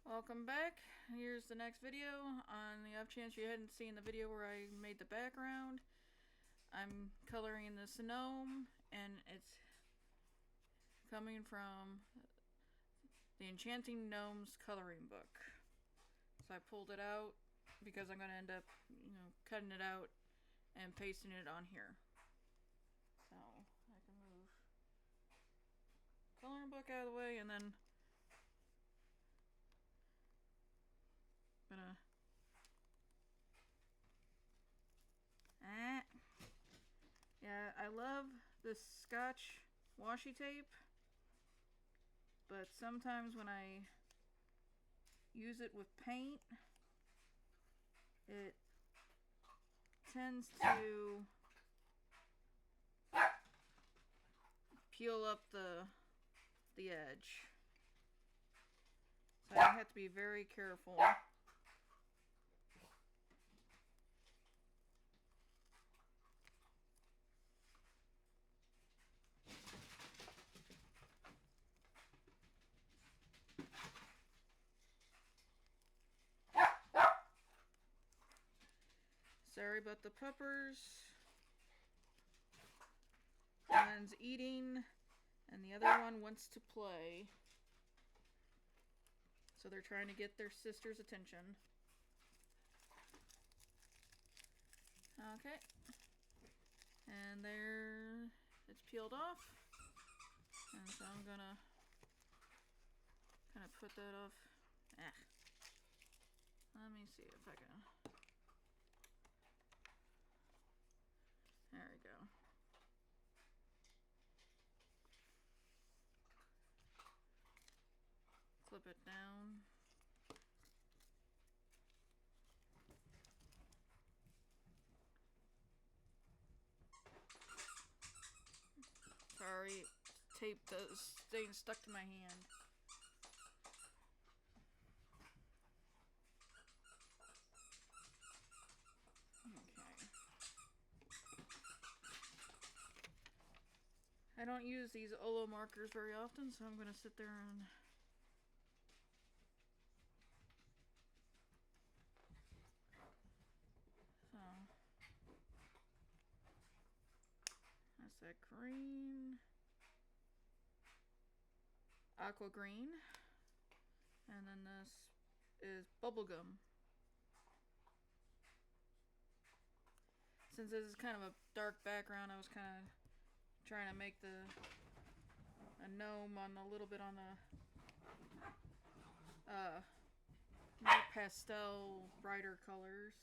Welcome back. Here's the next video. On the off chance you hadn't seen the video where I made the background, I'm coloring this gnome, and it's coming from the Enchanting Gnomes coloring book. So I pulled it out because I'm going to end up, cutting it out and pasting it on here. So I can move coloring book out of the way, and then gonna yeah, I love this Scotch washi tape, but sometimes when I use it with paint, it tends to peel up the edge. So I have to be very careful. Sorry about the puppers. One's eating, and the other one wants to play. So they're trying to get their sister's attention. Okay. And there, it's peeled off. And so I'm gonna kind of put that off. Let me see if I can. There we go. Flip it down. Sorry, tape does staying stuck to my hand. Okay. I don't use these Olo markers very often, so I'm going to sit there and so that's that green, aqua green, and then this is bubblegum. Since this is kind of a dark background, I was kind of trying to make a gnome on a little bit on the more pastel, brighter colors.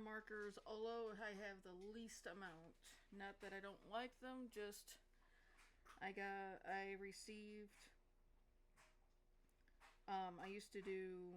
my markers, although I have the least amount. Not that I don't like them, just I received I used to do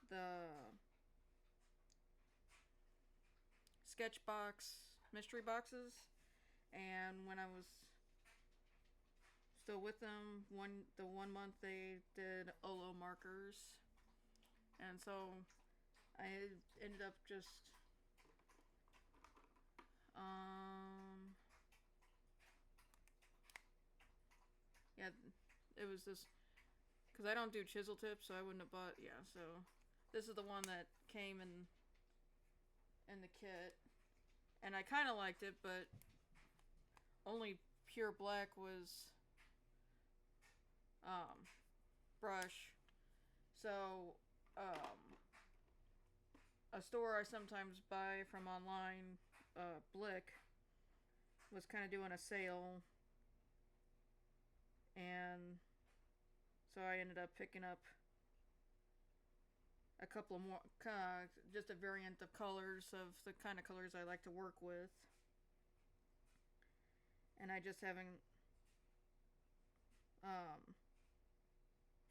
the Sketchbox mystery boxes, and when I was still with them, the 1 month they did Olo markers, and so I ended up just yeah, it was this, because I don't do chisel tips, so I wouldn't have bought, yeah, so this is the one that came in the kit, and I kind of liked it, but only pure black was brush. So a store I sometimes buy from online, Blick, was kind of doing a sale, and so I ended up picking up a couple of more, just a variant of colors of the kind of colors I like to work with. And I just haven't,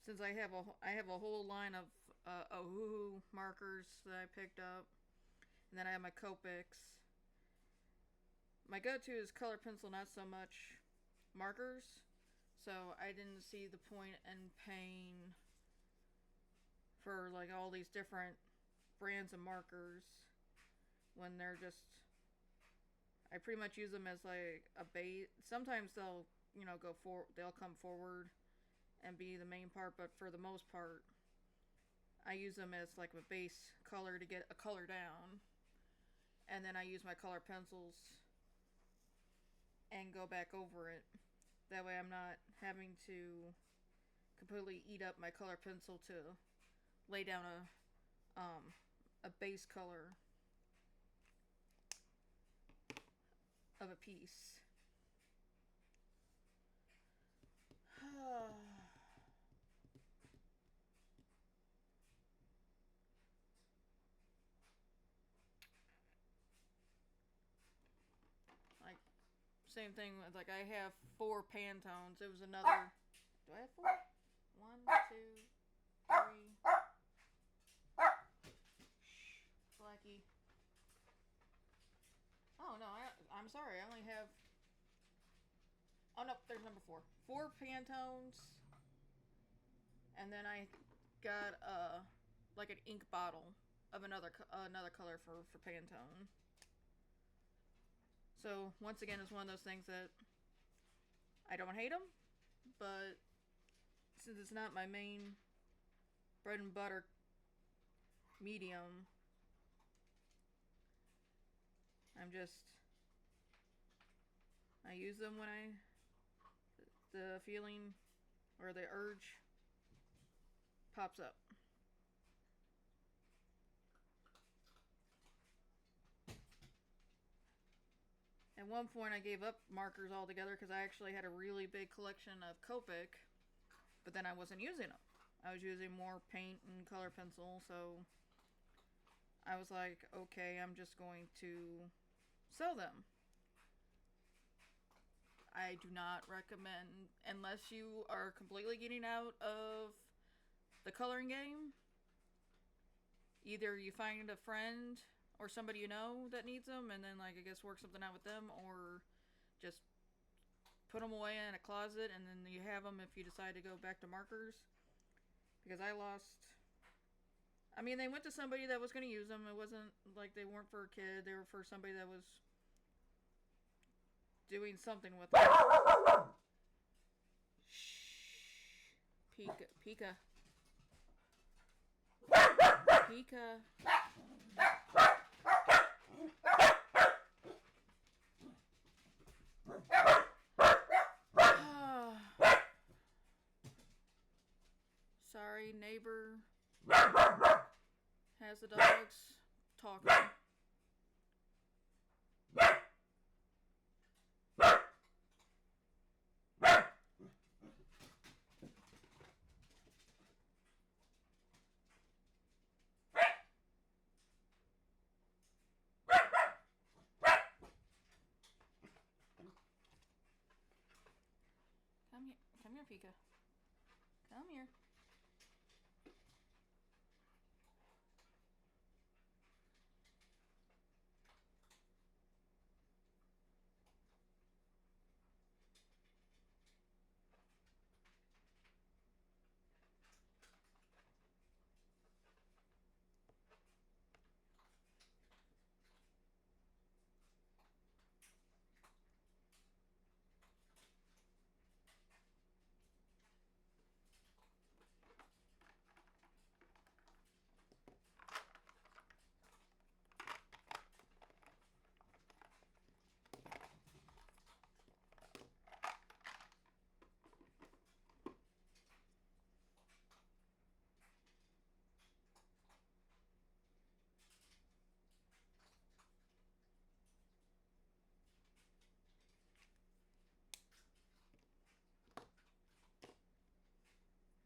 since I have a whole line of Ohuhu markers that I picked up, and then I have my Copics. My go-to is color pencil, not so much markers. So I didn't see the point in paying for like all these different brands of markers when they're just, I pretty much use them as like a base. Sometimes they'll, they'll come forward and be the main part, but for the most part I use them as like a base color to get a color down, and then I use my color pencils and go back over it. That way I'm not having to completely eat up my color pencil to lay down a base color of a piece. Like, same thing with, like, I have 4 Pantones. It was another. Do I have 4? 1, 2, 3. Shh, Blackie. Oh no, I'm sorry. I only have. Oh no, there's number 4. 4 Pantones, and then I got like an ink bottle of another color for Pantone. So once again, it's one of those things that I don't hate them, but since it's not my main bread and butter medium, I use them when the feeling or the urge pops up. At one point I gave up markers altogether because I actually had a really big collection of Copic, but then I wasn't using them. I was using more paint and color pencil, so I was like, okay, I'm just going to sell them. I do not recommend, unless you are completely getting out of the coloring game, either you find a friend or somebody you know that needs them, and then, like, I guess work something out with them, or just put them away in a closet, and then you have them if you decide to go back to markers. Because I mean, they went to somebody that was going to use them. It wasn't like they weren't for a kid. They were for somebody that was doing something with them. Shh. Pika. Sorry, neighbor has the dogs talking. here, Pika. Come here.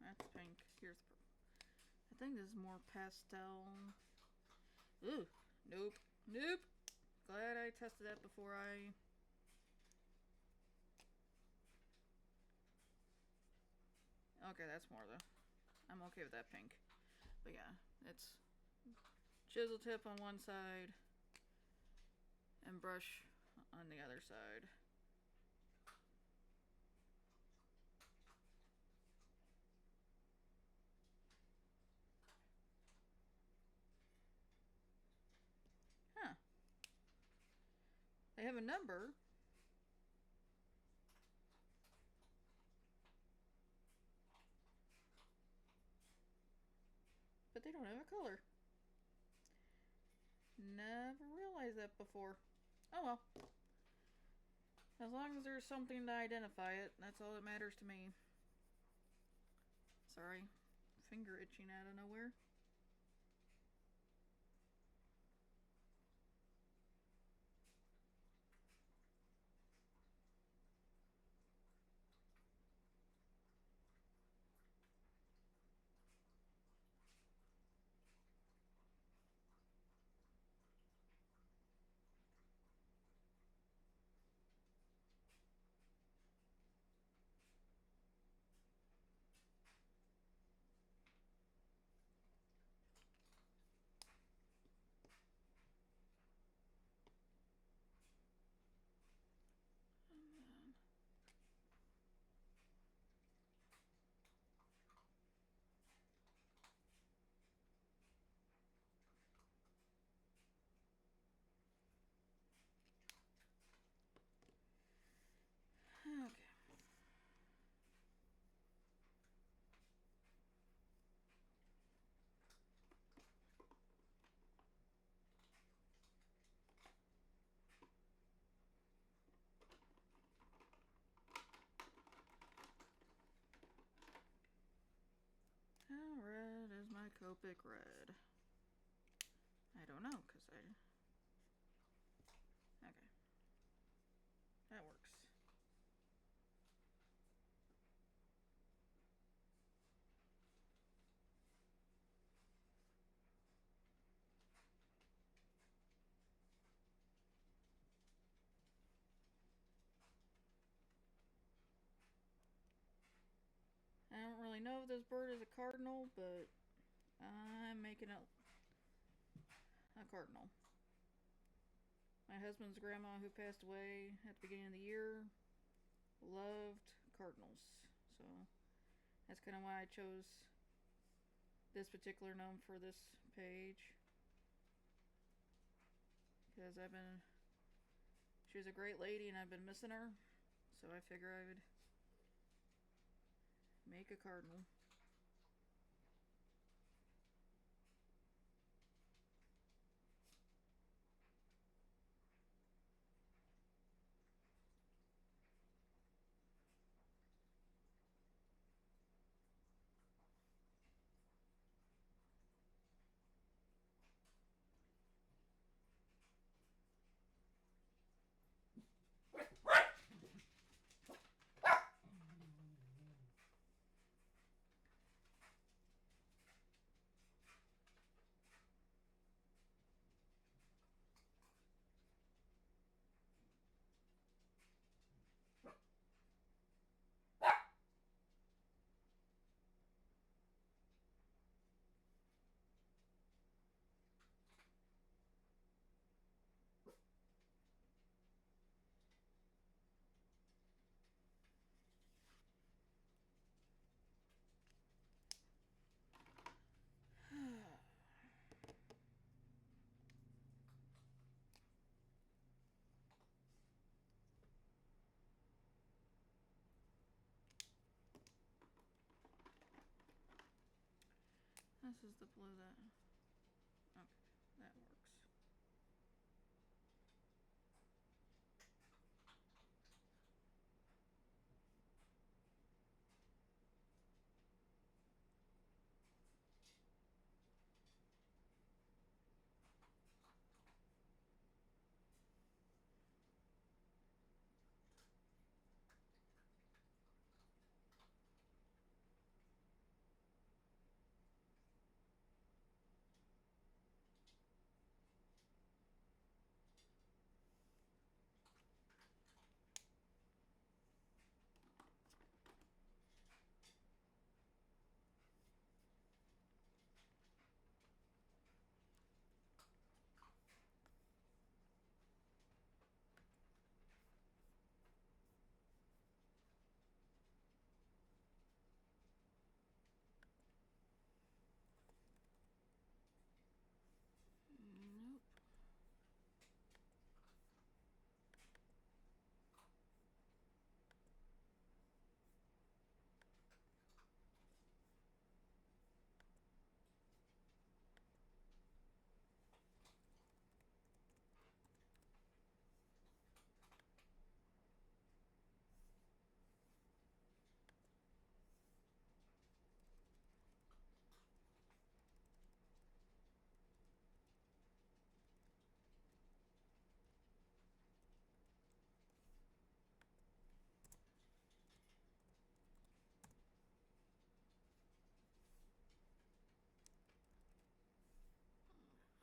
That's pink. Here's purple. I think this is more pastel. Ooh. Nope. Nope. Glad I tested that before I... Okay, that's more the... I'm okay with that pink. But yeah, it's chisel tip on one side and brush on the other side. Huh. They have a number. But they don't have a color. Never realized that before. Oh well. As long as there's something to identify it, that's all that matters to me. Sorry. Finger itching out of nowhere. Okay. How red is my Copic red? I don't know, because I... Okay. That works. I don't really know if this bird is a cardinal, but I'm making it a cardinal. My husband's grandma, who passed away at the beginning of the year, loved cardinals. So that's kind of why I chose this particular gnome for this page. Because she was a great lady and I've been missing her. So I figure I would make a cardinal. This is the blue that... Okay, that works. Nope.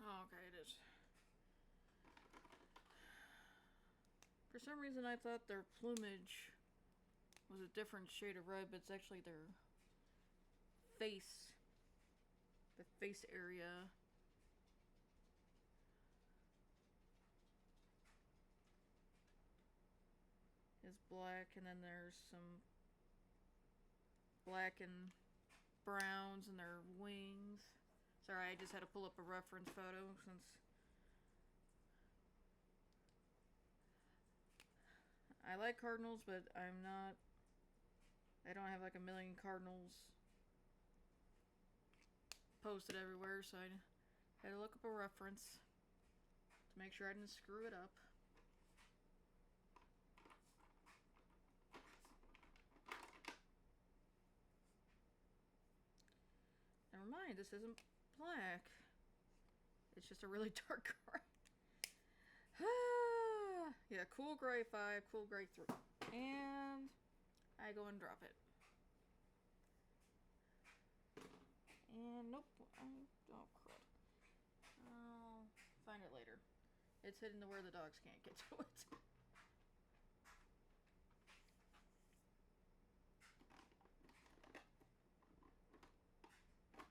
Oh, okay, it is. For some reason I thought their plumage was a different shade of red, but it's actually their face. The face area. Is black, and then there's some black and browns in their wings. Sorry, I just had to pull up a reference photo since I like cardinals, but I don't have like a million cardinals posted everywhere, so I had to look up a reference to make sure I didn't screw it up. Never mind, this isn't black. It's just a really dark gray. Yeah, cool gray 5, cool gray 3. And I go and drop it. And nope. Oh, crud. I'll find it later. It's hidden to where the dogs can't get to it.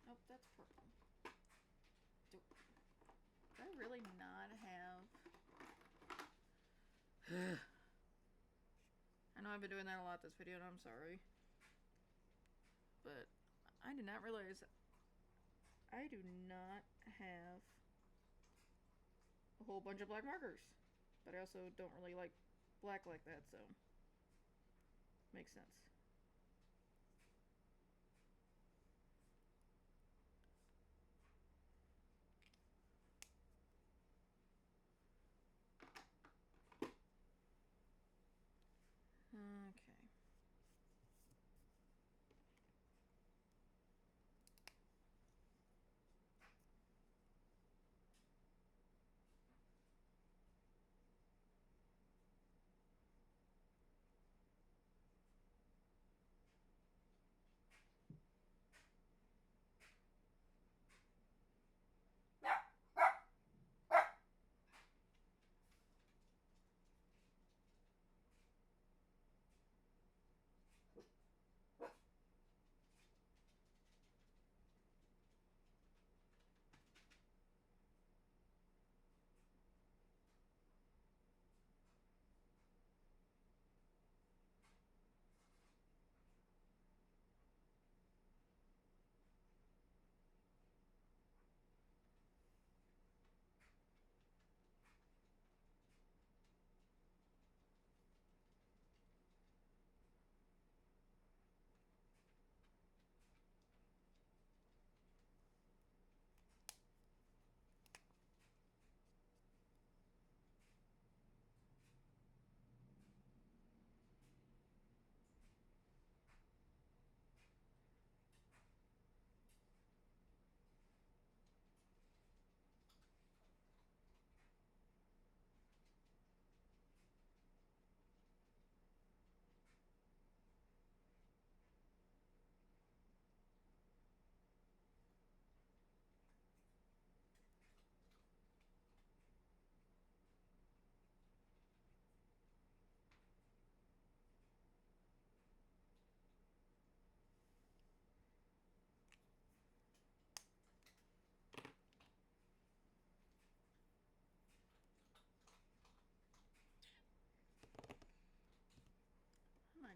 Nope, that's purple. Do I really not have... I know I've been doing that a lot this video, and I'm sorry. But I did not realize I do not have a whole bunch of black markers. But I also don't really like black like that, so makes sense. Okay.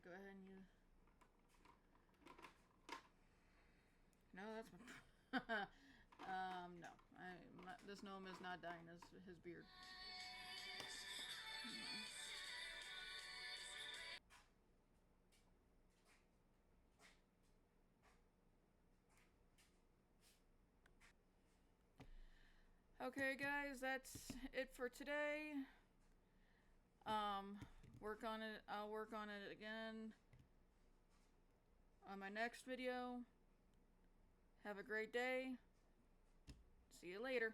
go ahead and use. No, that's my. No. This gnome is not dying. His beard. Okay, guys, that's it for today. Work on it. I'll work on it again on my next video. Have a great day. See you later.